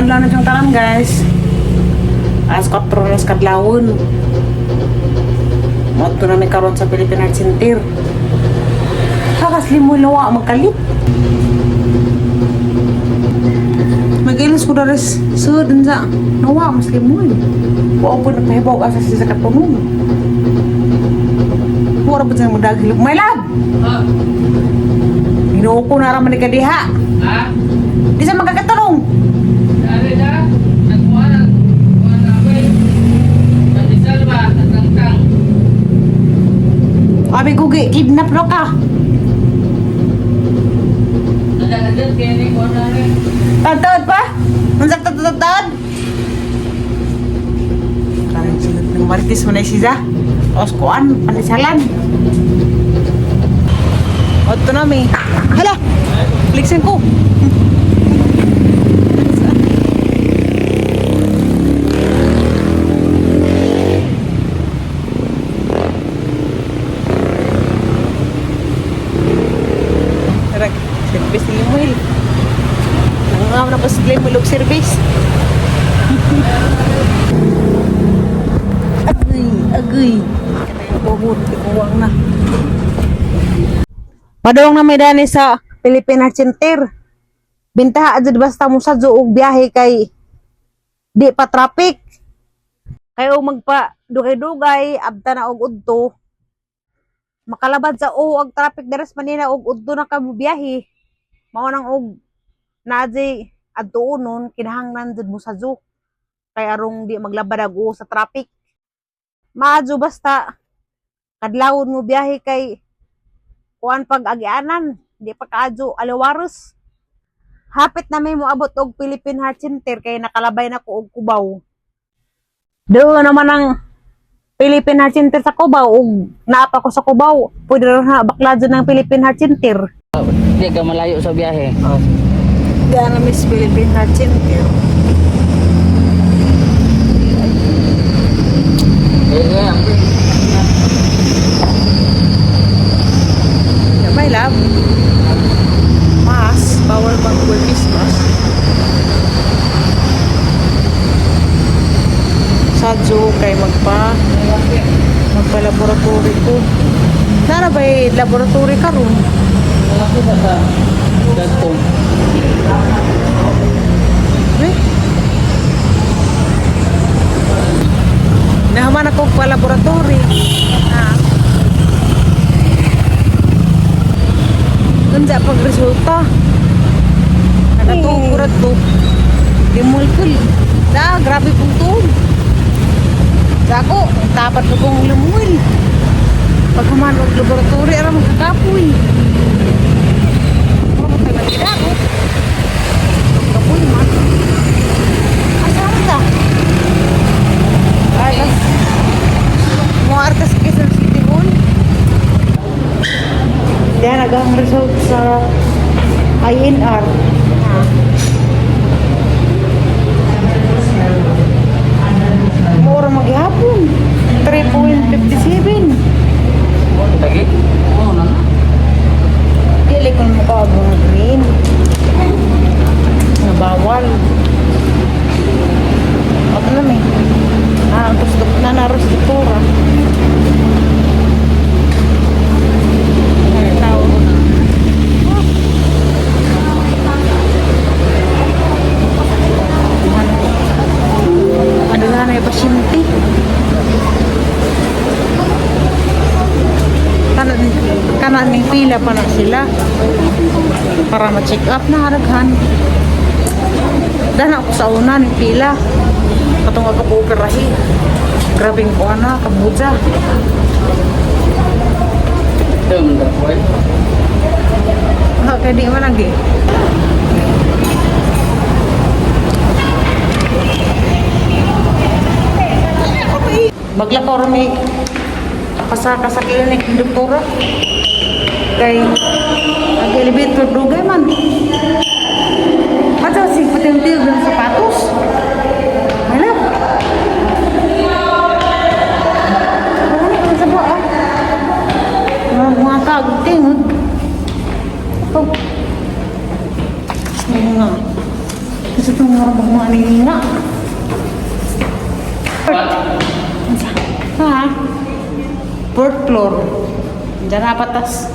adlaw na siyang tanan guys. Alas 4 na sa kadlawon. Moto na may karon sa Philippine Arts Center. Kakas limo lawa magkalit. Magilis ko dares sud sa nawa mas limo. Wa po nagpahibaw asa sa katunong. Wala ba siyang magdagil? My love! Hinuo ko na raman ni kadiha. Ha? Di sa magkakatanong. Dari dah, nagkuha na apoy. Pandisal ba? Nagtangtang. Abi gugi, kidnap na ka. Nagdagadad kaya ni kuha na rin. Tantad pa? Mansak tatad? Karang sila ng maritis mo na siya. Os kuan, panisalan. Oto na may. Hala! Fliksin ko. Tara, service ni Limuil. Nangangaw na pa si Limuil og service. Agoy. Kaya yung buhod, tikuwang na. Padong na may dani sa Philippine Arts Center. Bintaha adjud basta mo sa og biyahe kay di pa traffic. Kayo magpa dugay-dugay abta na og udto. Makalabad sa og traffic deres manina og udto na ka biyahe. Mao nang og naadi adto unon kinahanglan jud mo sa zoo. Kay arong di maglabad og sa traffic. Maadyo basta kadlawon mo biyahe kay kuan pag-agianan, di pa kaadyo alawaros. Hapit na may moabot og Philippine Heart Center kay nakalabay na ko og Cubao. Doon naman ang Philippine Heart Center sa Cubao ug naapa ko sa Cubao. Pwede rin na bakla dyan ng Philippine Heart Center. Hindi ka malayo sa biyahe. Diyan na Miss Philippine Heart Center. My love. Mas, bawal mag-wear face mask. Sadyo kay magpa-laboratory ko. Nara ba laboratory ka ron? Malaki ba sa datong? Nahaman ako pa-laboratory. Ganda pag resulta. Nakatukurat to. Limulkul. Grabe pong tuon. Dako, tapat ko pong lumul. Pagkaman ng laboratory, aram magkakapoy. Ano talaga dako? Kapoy man. Asama ta? Ay, mga artas Quezon City Hall. Diyan nagang result sa INR. Mura maghapon. 3.57. Lagi? Oo na. Dili ko mo ka mga green. Nabawal. Ako na may. Tapos na naros doktora. Pasyente. Kanan may pila pa na sila para ma-check up na haraghan. Dahil ako sa una ng pila katong ako operahi. Grabing ko na kabudza. Ito man daw boy. Kaya di man lagi. Maglakaw rin sa klinik ng doktora. Kay nag-elevator dugay man. Mata si pating-tiyog ng sapatos. Hala. Ano ka sa buha? Mga kagting. Ito. Nga. Kasi itong mga nga. Ha? Fourth floor. Diyan na patas.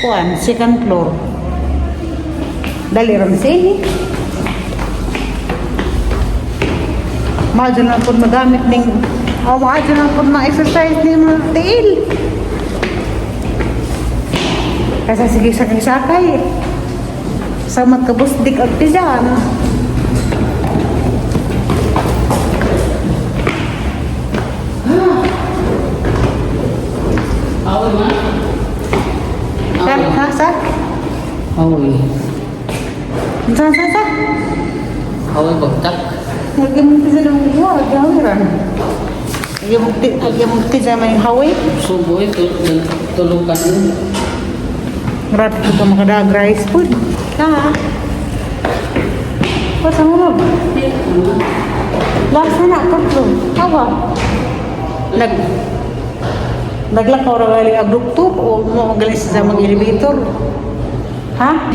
Kuan, second floor. Dali rin sa ini. Maadyo na po magamit ng maadyo na po ma-exercise ng mga tiil. Kasi sige sa kang sakay. Sa magkabusdik at tiyan. Awal man. Sa? Awal. Sa? Awal bagtak. Nagimugti sa nang uwa, gawiran. Nagimugti sa may haway. Subo itu tulukan ini. Grabe ko makadag rice food. Ha? What's ang ulo? Lasa na, tatlo. Awa. Naglakaw ra gali ang doktor o mo magaling sa mga elevator. Ha?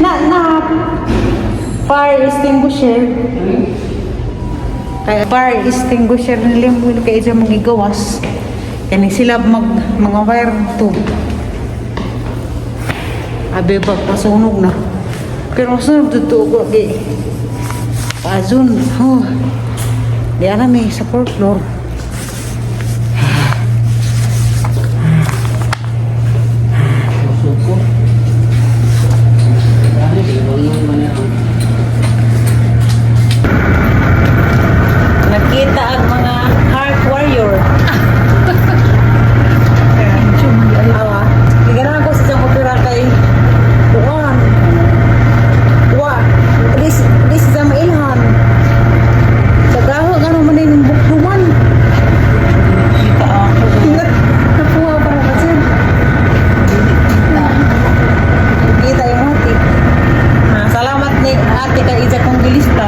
Fire extinguisher. Kaya fire extinguisher nila mo kaya sa mga gawas. Kani sila mga wire to. Abe ba pasunog na. Pero sunog dito ko di. Azun. Oh. Di alam eh sa fourth floor. Suko. Ano di bangun mana? Nakita ang mga heart warrior. Awa. Iganahan ko sa isang opera kay Juan. This sa mailhan. Sa gaho, gano'n man yung bukduman. Kita ako. Nakuha para kasi. Kita yung hati. Salamat ni ate kay Iza kong gilista.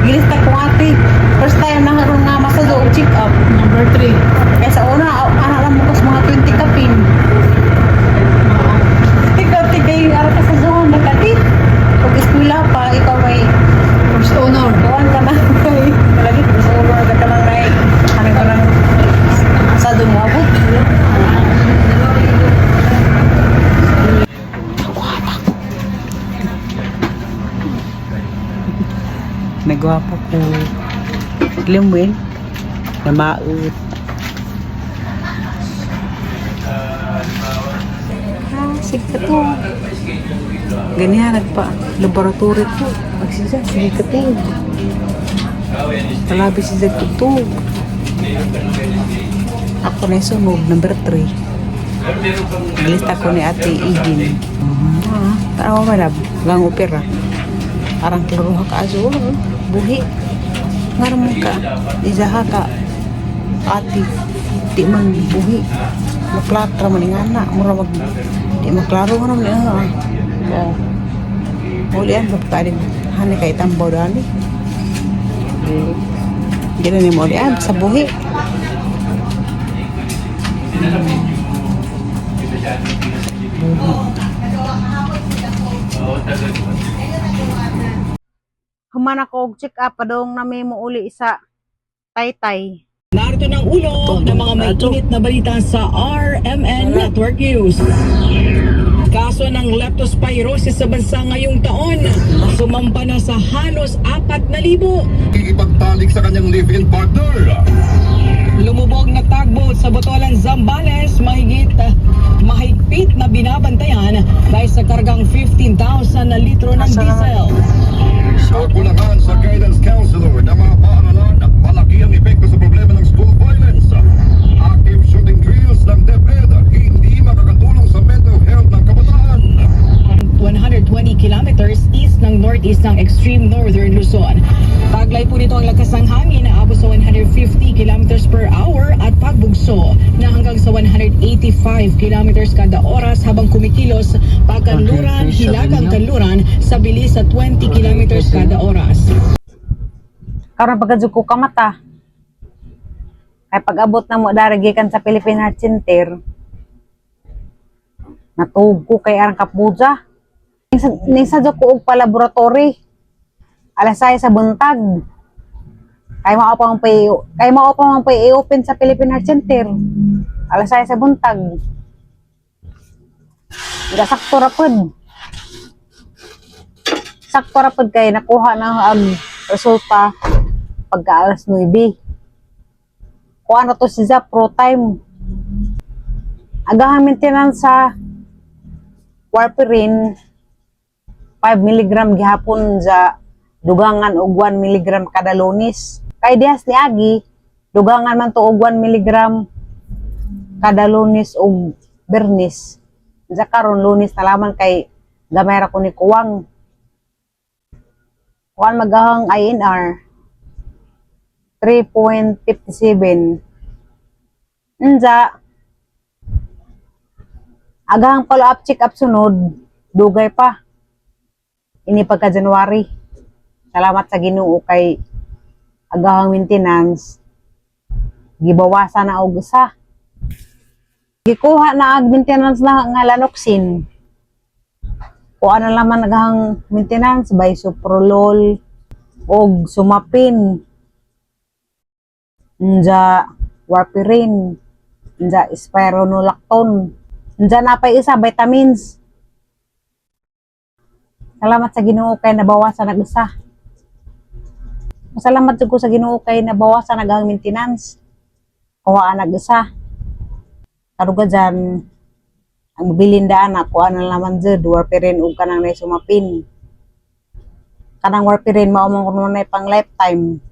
Gilista ko ate. First time na harong nga masado og check up. Number 3. Kaya sa una, alam mo kas mga 20 kapin. Tika yung araw ka sa zone, nagkati. Pag eskwela pa, ikaw may First owner. gawan ka na. Lagi, gusto mo ka ka lang na ano ka lang sa dumabot. Nagwapa ko. Limuin. Na maut. Sige ka to. Ganyan, nagpa laboratory ko. Magsisa, sige ka to. Talabi si Zag tutog. Ako na yung sunog, number 3. Nalista ko ni Ate Igin. Tarawa malab, lang opera. Arang klaruha ka aso, buhi. Ngaram ka, izaha ka. Ate, di man buhi. Maklatra man yung anak, mura mag di maklaro ka naman yung oh. Mulian, magparin hani kay tambaw dali. Gila ni mulian, sa buhi. Human ako og check up padong na may muuli sa Taytay. Narito ng ulo ng mga may init na balita sa RMN Network News. Kaso ng leptospirosis sa bansa ngayong taon, sumampa na sa halos 4,000. Ipagtalik sa kanyang live-in partner. Lumubog na tugboat sa Botolan, Zambales, mahigpit na binabantayan dahil sa kargang 15,000 na litro ng diesel. Kakulangan sa guidance counselor na mga paaralan at malaki ang epekto sa problema ng school violence. Active shooting drills ng DepEd hindi makakatulong sa mental health ng kabataan. 120 kilometers east ng northeast ng extreme northern Luzon. Taglay po nito ang lakas ng hangin na abot sa 150 kilometers per hour at pagbugso na hanggang sa 185 kilometers kada oras habang kumikilos pagkanluran, hilagang kanluran sa bilis sa 20 kilometers kada oras. Karon pagkadyo ko kamata. Kay pag-abot na mo daragikan sa Philippine Heart Center. Natug ko kay arang kapuja. Ning sa ko og pa laboratory. Alas 6 sa buntag. Kay mao pa man pa i-open sa Philippine Heart Center. Alas 6 sa buntag. Nga sakto ra pud. Sakto ra pud kay nakuha na ang resulta pagka alas 9. Kung ano to si Zap Pro Time. Agahang maintenance sa warfarin 5 mg gihapon sa dugangan og 1 mg kada Lunes. Kay dihas ni Agi, dugangan man to og 1 mg kada Lunes og Bernes. Sa karon Lunes na lamang kay gamay ra ko ni kuwang. Kuan magahang INR 3.57. Unsa agahang follow-up check-up sunod, dugay pa. Ini pagka January. Salamat sa Ginoo kay agahang maintenance gibawasan na og usa. Gikuha na ag maintenance na nga lanoxin. O ano laman agahang maintenance by Suprolol og Sumapin. Nja warfarin, nja spironolactone. Nja napay isa vitamins. Salamat sa Ginoo kay nabawasan nag usa. Salamat jud ko sa Ginoo kay nabawasan nag maintenance. Kuha nag usa. Karuga dyan, ang mabilindaan ako ano naman jud warfarin ug kanang nay Sumapin. Kanang warfarin mao man kuno nay pang lifetime.